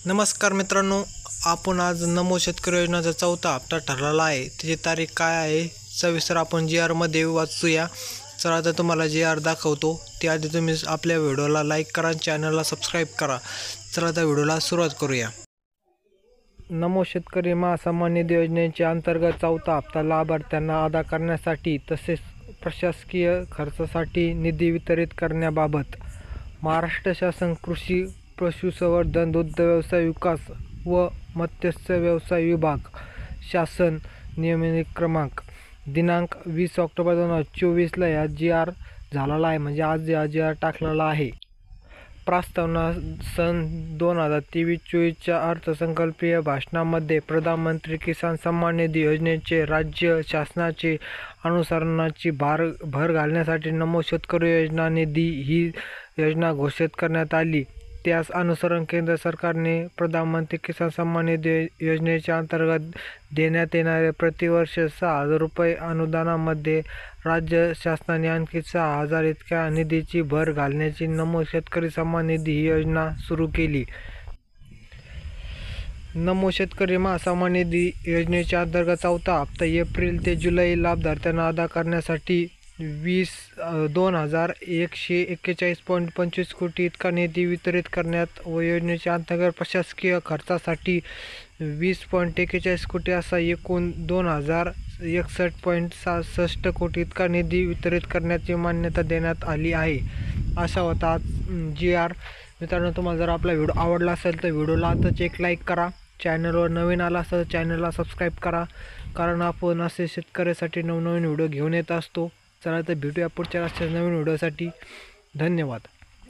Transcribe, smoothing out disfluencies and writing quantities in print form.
नमस्कार मित्रांनो, आपण आज नमो शेतकरी योजनाचा चौथा हप्ता ठरलेला आहे. त्याची तारीख काय आहे सविस्तर आपण GRमध्ये वाचूया. चला आता तुम्हाला GR दाखवतो. त्याआधी तुम्ही आपल्या व्हिडिओला लाईक करा, चॅनलला सबस्क्राईब करा. चला आता व्हिडिओला सुरुवात करूया. नमो शेतकरी महासन्मान निधी योजनेच्या अंतर्गत चौथा हप्ता लाभार्थ्यांना अदा करण्यासाठी तसेच प्रशासकीय खर्चासाठी निधी वितरित करण्याबाबत महाराष्ट्र शासन कृषी, पशुसंवर्धन, दुग्धव्यवसाय विकास व मत्स्य व्यवसाय विभाग शासन नियम क्रमांक दिनांक 20 ऑक्टोबर 2024 या GR झालेला आहे. म्हणजे आज या GR टाकलेला आहे. प्रस्तावना सन 2023-24च्या अर्थसंकल्पीय भाषणामध्ये प्रधानमंत्री किसान सन्मान निधी योजनेचे राज्य शासनाचे अनुसरणाची भर घालण्यासाठी नमो शेतकरी योजना निधी ही योजना घोषित करण्यात आली. त्यास अनुसरून केंद्र सरकारने प्रधानमंत्री किसान सन्मान निधी योजनेच्या अंतर्गत देण्यात येणाऱ्या प्रतिवर्ष 6,000 रुपये अनुदानामध्ये राज्य शासनाने आणखी 6,000 इतक्या निधीची भर घालण्याची नमो शेतकरी सन्मान निधी ही योजना सुरू केली. नमो शेतकरी महासन्मान निधी योजनेच्या अंतर्गत चौथा हप्ता एप्रिल ते जुलै लाभार्थ्यांना अदा करण्यासाठी 2,141.25 कोटी इतका निधी वितरित करण्यात व योजनेच्या अंतर्गत प्रशासकीय खर्चासाठी 20.41 कोटी असा एकूण 2,061.66 कोटी इतका निधी वितरित करण्याची मान्यता देण्यात आली आहे. असा होता आज GR. मित्रांनो, तुम्हाला जर आपला व्हिडिओ आवडला असेल तर व्हिडिओला आताच एक लाईक करा. चॅनलवर नवीन आला असेल तर चॅनलला सबस्क्राईब करा, कारण आपण असे शेतकऱ्यासाठी नवनवीन व्हिडिओ घेऊन येत असतो. चला तर भेटूया पुढच्या नवीन व्हिडिओसाठी. धन्यवाद.